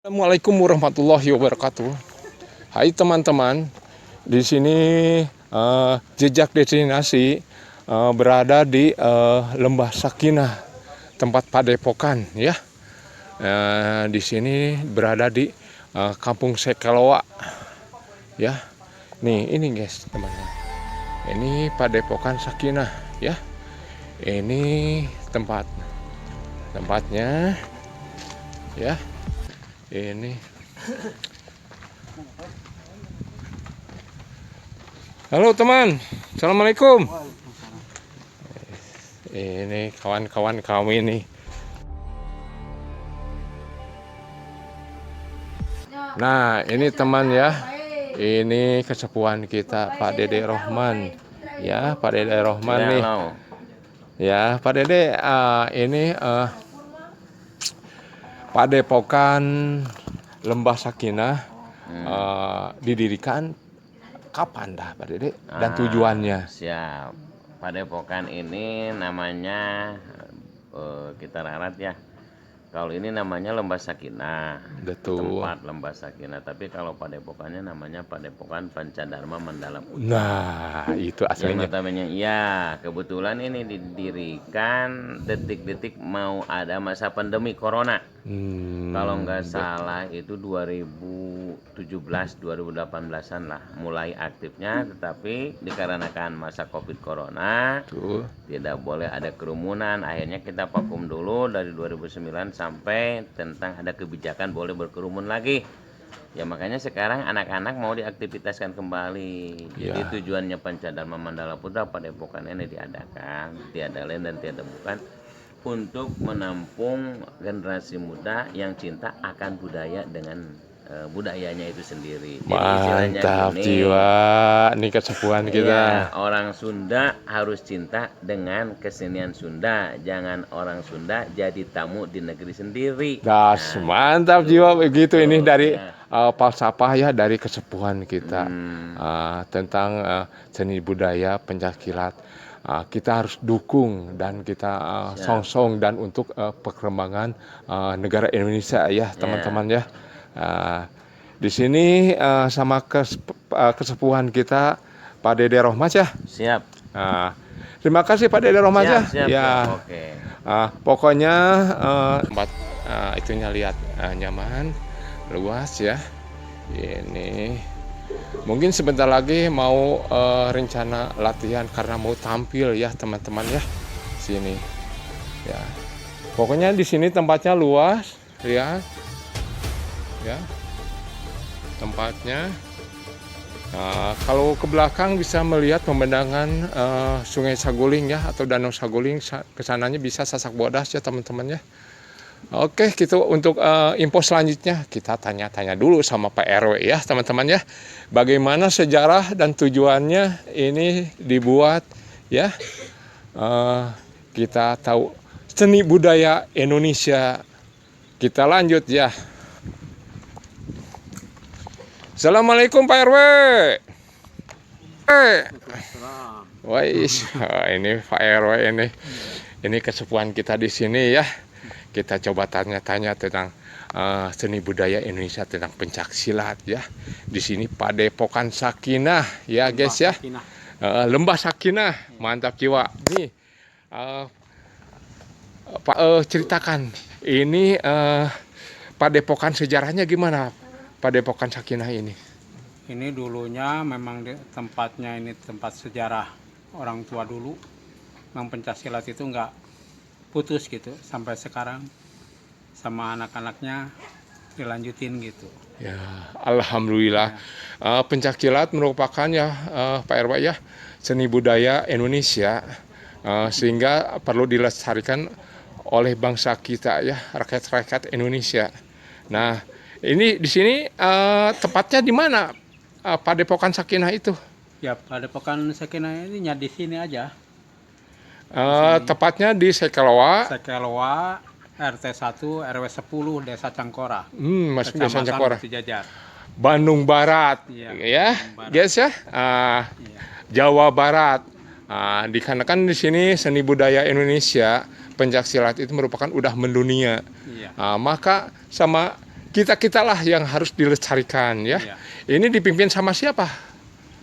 Assalamualaikum warahmatullahi wabarakatuh. Hai teman-teman, di sini jejak destinasi berada di Lembah Sakinah, tempat padepokan ya. Di sini berada di Kampung Sekeloa ya. Nih ini guys teman-teman. Ini padepokan Sakinah ya. Ini tempatnya ya. Ini halo teman, assalamualaikum. Ini kawan-kawan kami nih. Nah ini teman ya, ini kesepuhan kita Pak Dede Rohman ya, Pak Dede Rohman ya, nih ya Pak Dede. Ini padepokan Lembah Sakinah didirikan kapan dah Pak Dede dan tujuannya? Siap. Padepokan ini namanya kita rarat ya. Kalau ini namanya Lembah Sakinah. Betul. Tempat Lembah Sakinah. Tapi kalau padepokannya namanya Padepokan Pancadharma Mandala Putra. Nah, itu aslinya. Iya, kebetulan ini didirikan detik-detik mau ada masa pandemi corona. Kalau nggak salah itu 2017-2018an lah mulai aktifnya, tetapi dikarenakan masa Covid Corona tidak boleh ada kerumunan. Akhirnya kita vakum dulu dari 2009 sampai tentang ada kebijakan boleh berkerumun lagi. Ya makanya sekarang anak-anak mau diaktivitaskan kembali. Jadi tujuannya Pancadharma Mandala Putra padepokan ini diadakan, tiada lain dan tiada bukan, untuk menampung generasi muda yang cinta akan budaya dengan budayanya itu sendiri. Mantap jiwa, ini kesepuhan kita. Ya, orang Sunda harus cinta dengan kesenian Sunda. Jangan orang Sunda jadi tamu di negeri sendiri. Das, mantap jiwa begitu. Ini dari falsafah ya, dari kesepuhan kita tentang seni budaya pencaksilat. Kita harus dukung dan kita song-song dan untuk perkembangan negara Indonesia ya teman-teman ya. Di sini sama kesepuhan kita Pak Dede Rohmas ya. Siap. Terima kasih Pak Dede Rohmas ya. Siap. Oke. Pokoknya tempat itunya lihat nyaman, luas ya. Ini mungkin sebentar lagi mau rencana latihan karena mau tampil ya teman-teman ya. Sini ya. Pokoknya di sini tempatnya luas, lihat ya tempatnya. Kalau ke belakang bisa melihat pemandangan Sungai Saguling ya, atau Danau Saguling. Kesananya bisa Sasak Bodas ya teman-teman ya. Oke, gitu untuk info selanjutnya kita tanya-tanya dulu sama Pak RW ya teman-teman ya. Bagaimana sejarah dan tujuannya ini dibuat ya. Kita tahu seni budaya Indonesia. Kita lanjut ya. Assalamualaikum Pak RW. Ini Pak RW ini kesepuhan kita di sini ya. Kita coba tanya-tanya tentang seni budaya Indonesia, tentang pencaksilat ya. Di sini Padepokan Sakinah ya guys ya. Lembah Sakinah, mantap jiwa. Nih Pak ceritakan ini Padepokan sejarahnya gimana? Padepokan Sakinah ini. Ini dulunya memang tempatnya ini tempat sejarah orang tua dulu. Memang pencaksilat itu nggak putus gitu sampai sekarang, sama anak-anaknya dilanjutin gitu. Ya, alhamdulillah. Pencaksilat merupakan ya Pak RW ya seni budaya Indonesia, sehingga perlu dilestarikan oleh bangsa kita ya, rakyat-rakyat Indonesia. Nah, ini di sini tepatnya di mana Padepokan Sakinah itu? Ya, Padepokan Sakinah ini di sini aja. Tepatnya di Sekeloa. Sekeloa, RT 1 RW 10 Desa Cangkora. Masuk Desa Cangkora. Jajar. Bandung Barat. Ya, guys ya. Jawa Barat. Dikarenakan di sini seni budaya Indonesia pencaksilat itu merupakan udah mendunia. Maka sama kita-kitalah yang harus dilestarikan ya. Iya. Ini dipimpin sama siapa?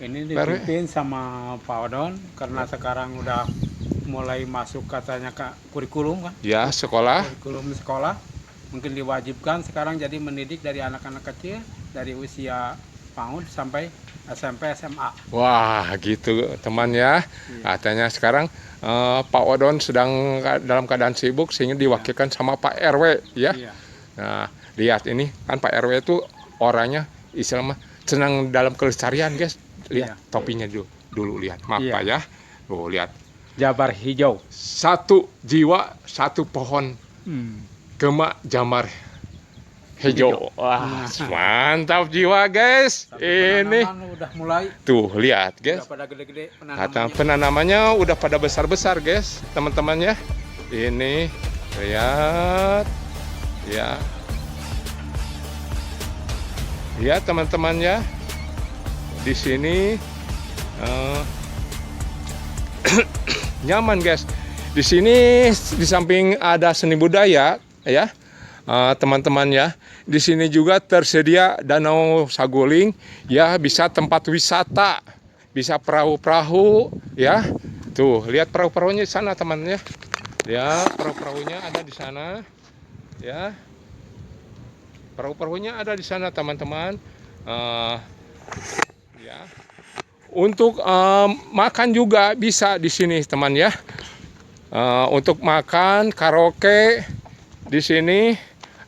Ini Pak RW? dipimpin sama Pak Odon karena sekarang udah mulai masuk katanya ke kurikulum kan, Ya, sekolah. kurikulum sekolah. Mungkin diwajibkan sekarang jadi mendidik dari anak-anak kecil dari usia PAUD sampai SMP SMA. Wah, gitu teman ya. Katanya sekarang Pak Odon sedang dalam keadaan sibuk sehingga diwakilkan sama Pak RW ya. Iya. Nah, lihat ini kan Pak RW itu orangnya istilahnya senang dalam kelestarian, guys. Lihat Iya. topinya dulu lihat. Maaf Iya. Pak ya. Tuh, lihat. Jabar hijau. Satu jiwa, satu pohon gema jamar hijau. Wah, mantap jiwa, guys. Ini Penanaman udah mulai, tuh lihat, guys. udah pada gede-gede Kata penanamannya. penanamannya udah pada besar-besar, guys, teman-teman ya. Ini lihat, ya, ya teman-teman ya. Di sini nyaman, guys. Di sini di samping ada seni budaya, ya, teman-teman ya. Di sini juga tersedia danau Saguling, ya, bisa tempat wisata, bisa perahu-perahu, ya. Tuh, lihat perahu-perahunya di sana, teman ya. Ya, perahu-perahunya ada di sana, ya. Perahu-perahunya ada di sana, teman-teman. Ya. Untuk makan juga bisa di sini, teman ya. Untuk makan karaoke di sini,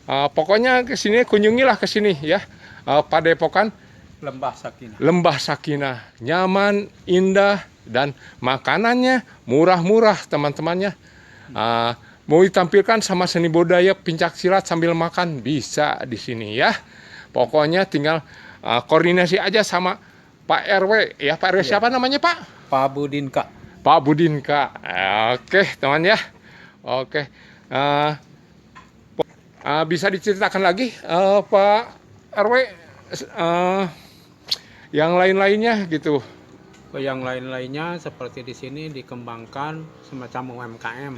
pokoknya ke sini kunjungilah ke sini ya. Padepokan Lembah Sakinah. Lembah Sakinah, nyaman, indah, dan makanannya murah-murah, teman-temannya. Mau ditampilkan sama seni budaya pencak silat sambil makan bisa di sini ya. Pokoknya tinggal koordinasi aja sama Pak RW ya. Pak RW siapa namanya, Pak? Pak Budinka. Pak Budinka. Oke, teman ya. Oke. Bisa diceritakan lagi, Pak RW, yang lain-lainnya gitu. Yang lain-lainnya seperti di sini dikembangkan semacam UMKM.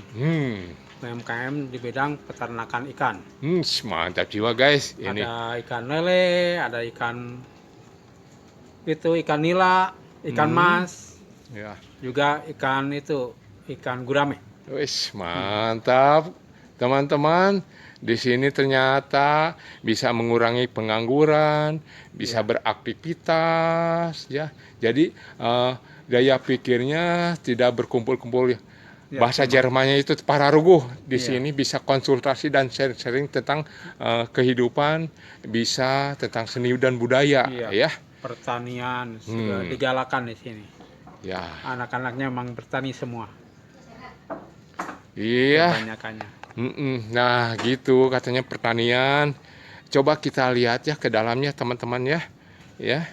UMKM di bidang peternakan ikan. Mantap jiwa, guys. Ini. Ada ikan lele, ada ikan nila, ikan mas, Ya. juga ikan gurame. Wis, mantap. Teman-teman, di sini ternyata bisa mengurangi pengangguran, bisa beraktivitas ya. Jadi gaya pikirnya tidak berkumpul-kumpul. Bahasa Jermannya itu pararuguh. Di sini bisa konsultasi dan sharing tentang kehidupan, bisa tentang seni dan budaya ya. Pertanian juga digalakan di sini. Ya. Anak-anaknya memang bertani semua. Iya. Kebanyakannya. Nah, gitu katanya pertanian. Coba kita lihat ya ke dalamnya, teman-teman ya. Ya.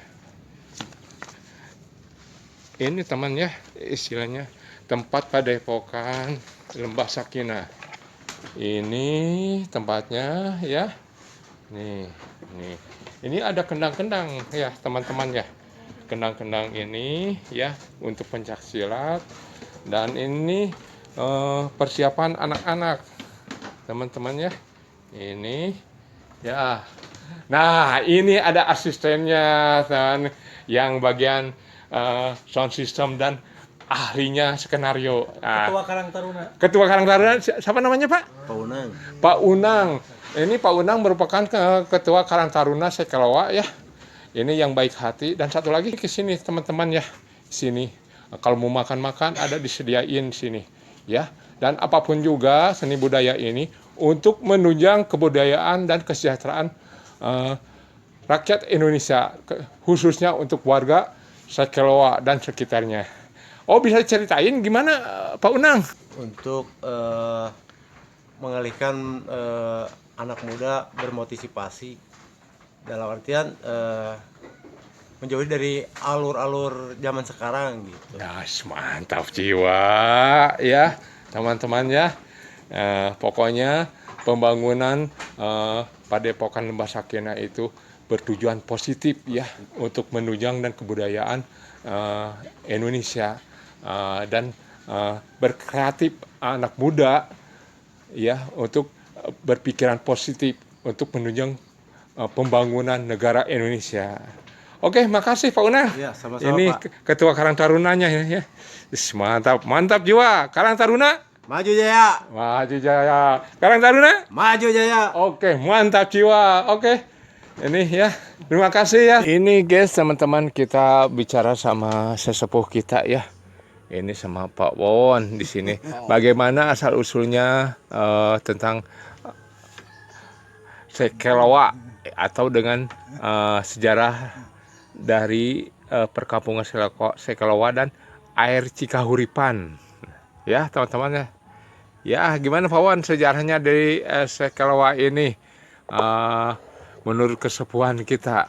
Ini teman ya, istilahnya tempat padepokan Lembah Sakinah. Ini tempatnya ya. Nih. Ini ada kendang-kendang ya, teman-teman ya. Kendang-kendang ini ya untuk pencak silat, dan ini persiapan anak-anak, teman-teman ya. Ini ya. Nah, ini ada asistennya dan yang bagian sound system dan ahlinya skenario. Ketua Karang Taruna siapa namanya, Pak? Pak Unang. Ini Pak Unang merupakan ketua Karang Taruna Sekeloa ya. Ini yang baik hati, dan satu lagi ke sini teman-teman ya. Sini kalau mau makan-makan ada disediain sini ya. Dan apapun juga seni budaya ini untuk menunjang kebudayaan dan kesejahteraan rakyat Indonesia, khususnya untuk warga Sekeloa dan sekitarnya. Oh, bisa ceritain gimana Pak Unang? Untuk mengalihkan anak muda bermotivasi dalam artian menjauhi dari alur-alur zaman sekarang gitu. Ya, mantap jiwa ya teman-teman ya. Pokoknya pembangunan Padepokan Lembah Sakinah itu bertujuan positif ya untuk menunjang dan kebudayaan Indonesia dan berkreatif anak muda ya untuk berpikiran positif untuk menunjang pembangunan negara Indonesia. Oke, makasih Pak Una. Ya, sama-sama Ini Pak. Ketua Karang Tarunanya ya. Mantap, mantap jiwa. Karang Taruna, Maju Jaya, maju jaya. Karang Taruna. maju Jaya. Oke, mantap jiwa. Oke. Ini ya, terima kasih ya. Ini guys, teman-teman, kita bicara sama sesepuh kita ya. Ini sama Pak Wawon di sini. Bagaimana asal usulnya tentang Sekeloa atau dengan sejarah dari perkampungan Sekeloa dan air Cikahuripan. Ya, teman-teman ya. Ya, gimana Pak Wawon sejarahnya dari Sekeloa ini? Menurut kesepuhan kita.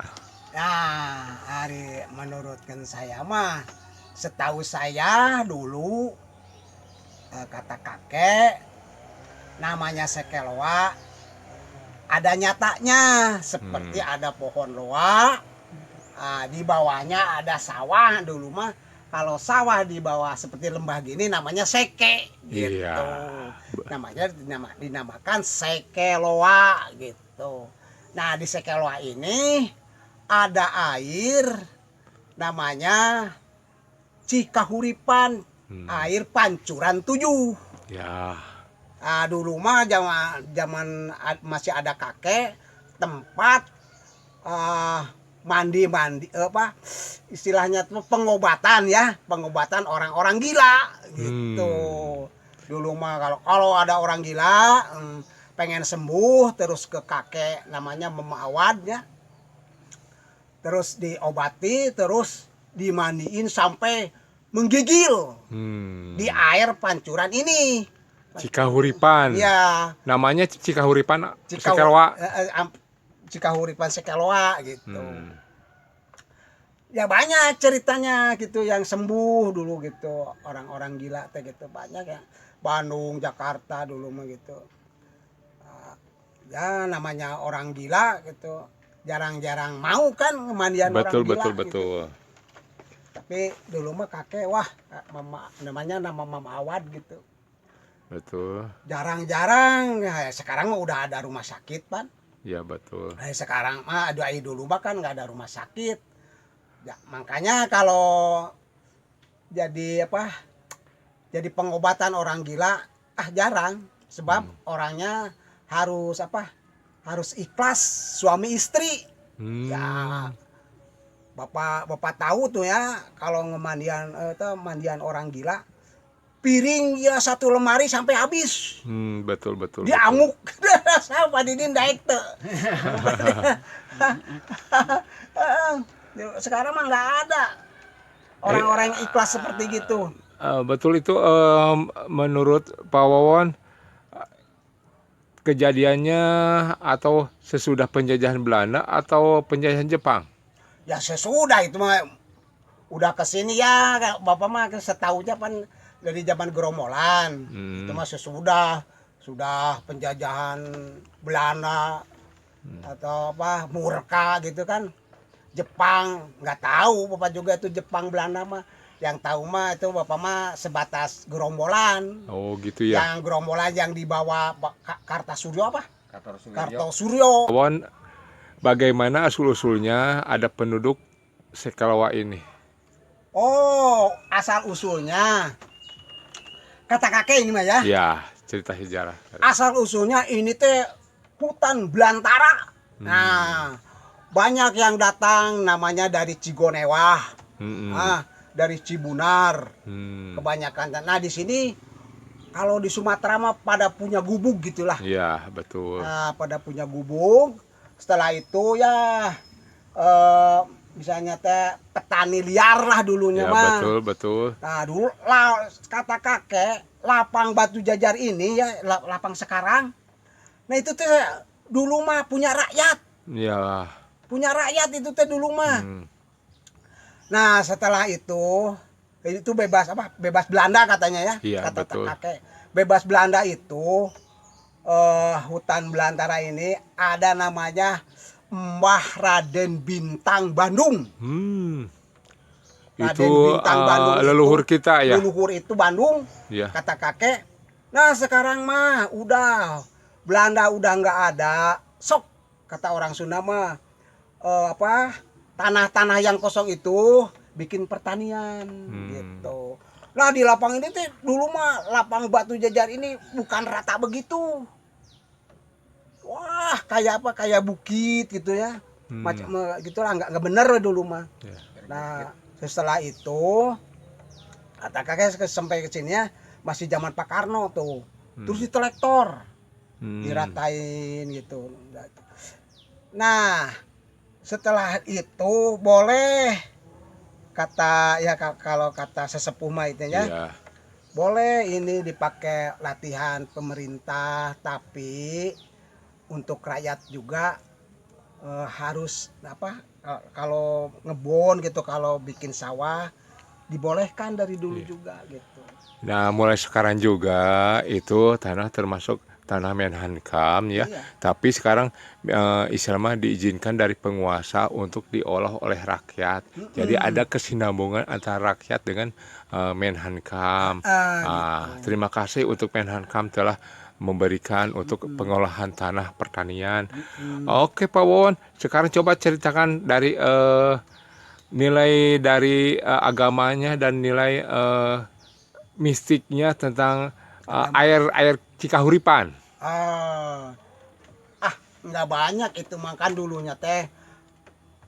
Nah, hari menurutkan saya mah, setahu saya dulu kata kakek namanya Sekeloa ada nyatanya seperti ada pohon loa, di bawahnya ada sawah dulu mah. Kalau sawah di bawah seperti lembah gini namanya seke gitu. Iya. Namanya dinamakan Sekeloa gitu. Nah, di Sekeloa ini ada air namanya Cikahuripan, air pancuran 7. Ya. Nah, dulu mah zaman masih ada kakek tempat mandi apa istilahnya tuh pengobatan orang-orang gila gitu. Dulu mah kalau ada orang gila pengen sembuh terus ke kakek namanya Mama Awad ya. Terus diobati, terus dimandiin sampai menggigil di air pancuran ini. Cikahuripan. Ya, Namanya Cikahuripan Sekeloa. Cikahuripan Sekeloa gitu. Ya banyak ceritanya gitu yang sembuh dulu gitu. Orang-orang gila teh gitu banyak ya. Bandung, Jakarta dulu mah gitu. Ya namanya orang gila gitu, jarang-jarang mau kan kemandian orang gila. Betul. Tapi dulu mah kakek namanya Mama Awad gitu. Betul. Jarang-jarang, sekarang mah udah ada rumah sakit Pan. Ya betul. Sekarang mah dulu mah kan nggak ada rumah sakit. Ya, makanya kalau jadi pengobatan orang gila jarang, sebab orangnya harus ikhlas suami istri. Ya bapak tahu tuh ya kalau mandian orang gila piring ya 1 lemari sampai habis. Betul. Dia amuk sama didin daek tuh. Sekarang mah nggak ada orang-orang yang ikhlas seperti gitu. Betul itu menurut Pak Wawon. Kejadiannya atau sesudah penjajahan Belanda atau penjajahan Jepang? Ya sesudah itu mah udah kesini ya bapak mah setahunya kan dari zaman Gerombolan. Itu mah sudah penjajahan Belanda atau Murka gitu kan. Jepang nggak tahu bapak juga itu Jepang Belanda mah. Yang tahu mah itu bapak mah sebatas Gerombolan. Oh gitu ya. Yang Gerombolan yang dibawa Kartosuryo apa? Kartosuryo. Wawon, bagaimana asal-usulnya ada penduduk Sekeloa ini? Oh, asal usulnya kata kakek ini mah ya. Ya, cerita sejarah. Asal usulnya ini teh hutan belantara. Nah, banyak yang datang namanya dari Cigonewah. Dari Cibunar. Kebanyakan. Nah, di sini kalau di Sumatera mah pada punya gubuk gitulah. Iya, betul. Nah, pada punya gubuk. Setelah itu ya misalnya teh petani liar lah dulunya Ya, mah. betul. Nah, dulu kata kakek, lapang Batu Jajar ini ya, lapang sekarang. Nah, itu teh dulu mah punya rakyat. Ya. Punya rakyat itu teh dulu mah. Nah, setelah itu bebas bebas Belanda katanya ya. Iya, kata betul. kakek. Bebas Belanda itu hutan belantara ini ada namanya Mbah Raden Bintang Bandung. Itu Bintang Bandung leluhur kita ya. Leluhur itu Bandung. Ya. Kata kakek. Nah, sekarang mah udah Belanda udah nggak ada. Sok kata orang Sunda mah apa tanah-tanah yang kosong itu bikin pertanian gitu. Nah di lapang ini teh dulu mah lapang batu jajar ini bukan rata begitu. Wah kayak apa kayak bukit gitu ya. Macam gitulah nggak bener dulu mah. Nah setelah itu kata kakek sampai ke sini ya masih zaman Pak Karno tuh. Terus ditelektor, diratain gitu. Nah setelah itu boleh kata ya kalau kata sesepuh mah itu ya, boleh ini dipakai latihan pemerintah, tapi untuk rakyat juga harus apa kalau ngebon gitu, kalau bikin sawah dibolehkan dari dulu juga gitu. Nah, mulai sekarang juga itu tanah termasuk tanah Menhankam ya. Iya. Tapi sekarang istilahnya diizinkan dari penguasa untuk diolah oleh rakyat. Jadi ada kesinambungan antara rakyat dengan Menhankam. Terima kasih untuk Menhankam telah memberikan untuk pengolahan tanah pertanian. Oke Pak Won, sekarang coba ceritakan dari nilai dari agamanya dan nilai mistiknya tentang air Cikahuripan. Nggak banyak itu makan dulunya teh.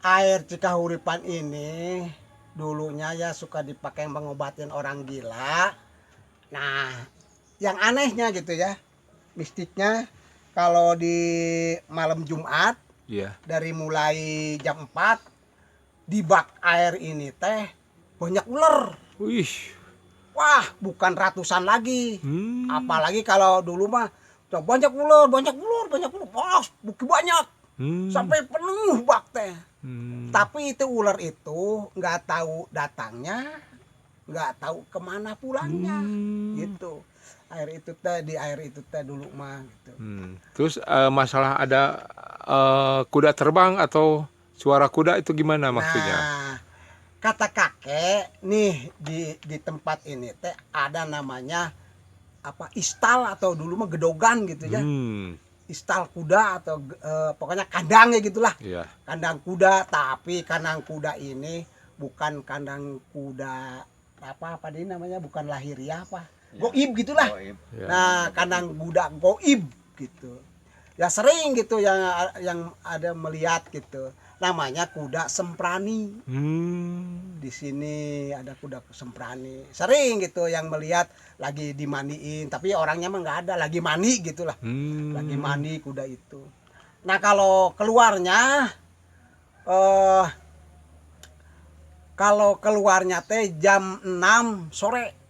Air Cikahuripan ini dulunya ya suka dipakai mengobatin orang gila. Nah, yang anehnya gitu ya, mistiknya kalau di malam Jumat, dari mulai jam 4 di bak air ini teh banyak ular. Wih. Wah, bukan ratusan lagi. Apalagi kalau dulu mah banyak ular, wah, banyak. Sampai penuh bak teh. Tapi itu ular itu nggak tahu datangnya, nggak tahu kemana pulangnya, gitu. Di air itu teh dulu mah gitu. Terus masalah ada kuda terbang atau suara kuda itu gimana maksudnya? Nah, kata kakek nih di tempat ini teh ada namanya apa istal atau dulu mah gedogan gitu ya. Istal kuda atau pokoknya kandangnya gitulah. Kandang kuda, tapi kandang kuda ini bukan kandang kuda apa ini namanya, bukan lahiriah apa. Goib gitulah. Nah, kandang kuda goib gitu. Ya sering gitu yang ada melihat gitu. Namanya kuda semprani. Di sini ada kuda semprani. Sering gitu yang melihat lagi dimandiin, tapi orangnya mah nggak ada, lagi mandi gitulah. Lagi mandi kuda itu. Nah, kalau keluarnya teh jam 6 sore.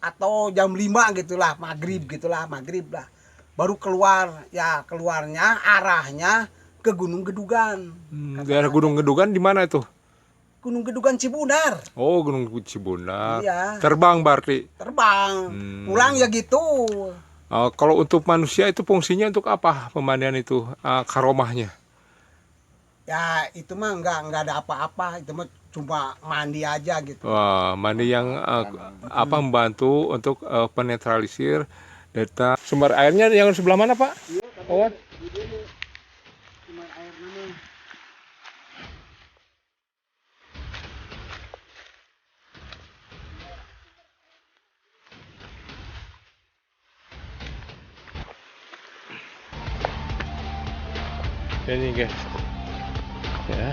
Atau jam 5 gitulah, maghrib lah. Baru keluar, ya keluarnya arahnya ke Gunung Gedugan. Daerah Gunung Gedugan di mana itu? Gunung Gedugan Cibundar. Oh, Gunung Cibundar. Iya. Terbang berarti? Terbang. Pulang ya gitu. Kalau untuk manusia itu fungsinya untuk apa pemandian itu, karomahnya? Ya itu mah nggak ada apa-apa. Itu mah cuma mandi aja gitu. Wah, mandi yang membantu untuk penetralisir data. Sumber airnya yang sebelah mana, Pak? Oh. Ini guys, ya.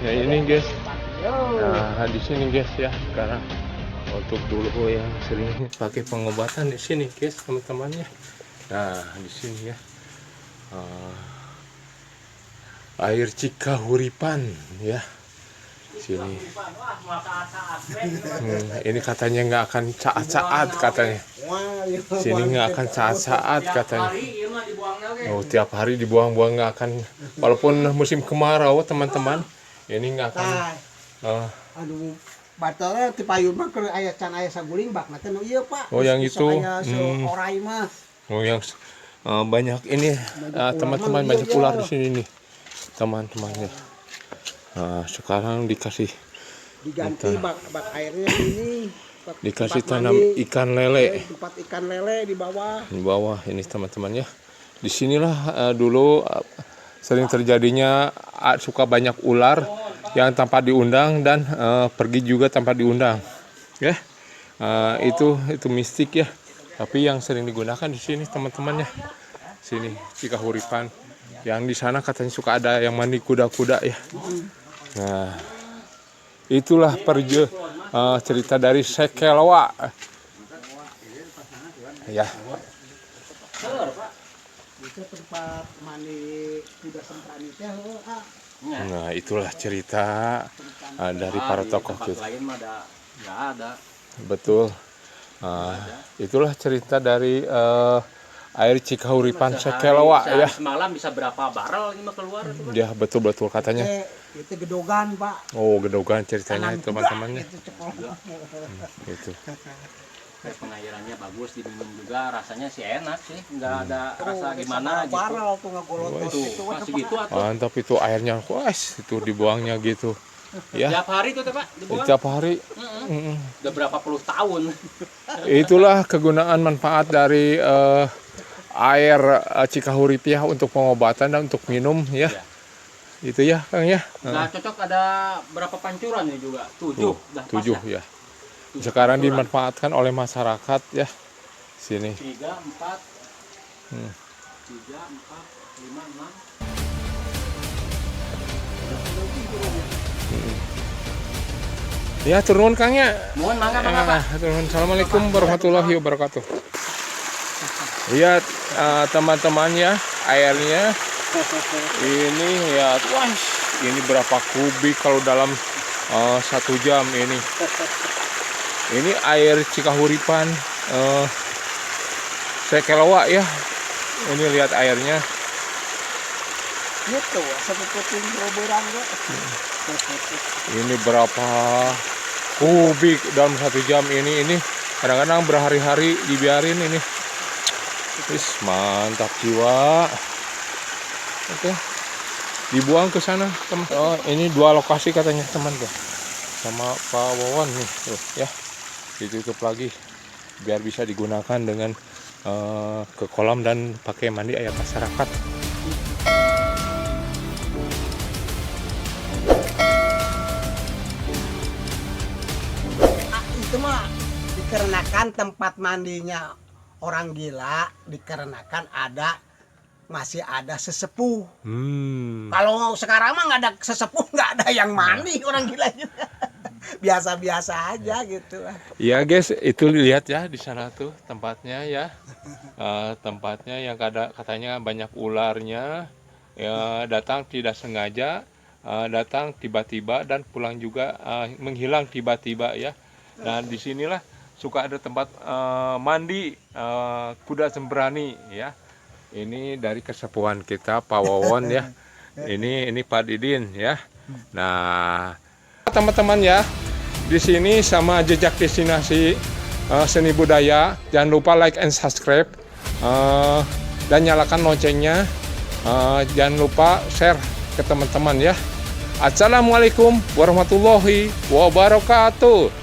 Ya ini guys, nah di sini guys ya sekarang untuk dulu yang sering pakai pengobatan di sini guys teman-temannya. Nah di sini ya. Air Cikahuripan ya sini. Ini katanya nggak akan saat-saat katanya. Sini nggak akan saat-saat katanya. Oh tiap hari dibuang-buang nggak akan. Walaupun musim kemarau teman-teman, ini nggak akan. Aduh, batalnya ti payun mah keur aya can aya saguling bak nanti no ieu Pak. Oh yang itu. Orai mah. Oh yang banyak ini teman-teman banyak ular di sini nih teman-temannya. Nah, sekarang diganti bak airnya ini dikasih tempat tanam mandi. ikan lele Tempat ikan lele di bawah. di bawah ini teman-teman ya. Disinilah dulu sering terjadinya suka banyak ular yang tanpa diundang dan pergi juga tanpa diundang ya. Itu mistik ya, tapi yang sering digunakan di sini teman-teman ya. Sini Cikahuripan, yang di sana katanya suka ada yang mandi kuda-kuda ya. Nah, itulah cerita dari Sekelwa ya. Itu tempat mandi kuda semprani teh. Nah, itulah cerita dari para tokoh kita. Lain mah nggak ada. Betul. Itulah cerita dari air Cikahuripan Sekelwa ya. Semalam bisa berapa barrel ini mah keluar tuh, Pak? Ya, betul katanya. Itu gedogan, Pak. Oh, gedogan ceritanya Tanam teman-temannya. kuda, gitu, ceklok. Gitu. Pengairannya bagus, diminum juga, rasanya sih enak sih, nggak ada rasa gimana gitu. Barel tuh ngegolot Tuh, masih gitu atuh. Mantap itu airnya, itu dibuangnya gitu. Ya, Tiap hari tuh, Pak, dibuang. setiap hari. Udah berapa puluh tahun. Itulah kegunaan manfaat dari air Cikahuripiah untuk pengobatan dan untuk minum ya. Itu ya, Kang ya. Nggak cocok ada berapa pancuran ya juga? 7. Tuh, Udah pas 7 ya? ya. Sekarang dimanfaatkan oleh masyarakat ya. Sini. 3, 4, 3, 4, 5, 6. Ya, turun Kang ya. Mohon mangga Pak. Turun. Assalamualaikum warahmatullahi wabarakatuh. Lihat teman-teman ya, airnya ini ya, wah, ini berapa kubik kalau dalam 1 jam ini. Ini air Cikahuripan Sekelwa ya. Ini lihat airnya. Gitu, satu puting roboran kok. Ini berapa kubik dalam 1 jam ini kadang-kadang berhari-hari dibiarin ini. Mantap jiwa. Oke, dibuang ke sana teman. Oh, ini 2 lokasi katanya teman tuh, sama Pak Wawan nih tuh ya. Ditutup lagi biar bisa digunakan dengan ke kolam dan pakai mandi air masyarakat. Itu mah dikarenakan tempat mandinya orang gila, dikarenakan masih ada sesepuh. Kalau sekarang mah nggak ada sesepuh, nggak ada yang mandi orang gila juga. Biasa-biasa aja gitu. Iya guys, itu lihat ya di sana tuh tempatnya ya. Tempatnya yang katanya banyak ularnya. Ya, datang tidak sengaja, datang tiba-tiba dan pulang juga menghilang tiba-tiba ya. Dan disinilah suka ada tempat mandi kuda sembrani ya. Ini dari kesepuhan kita Pak Wawon ya. Ini Pak Didin ya. Nah, teman-teman ya, di sini sama jejak destinasi seni budaya. Jangan lupa like and subscribe dan nyalakan loncengnya. Jangan lupa share ke teman-teman ya. Assalamualaikum warahmatullahi wabarakatuh.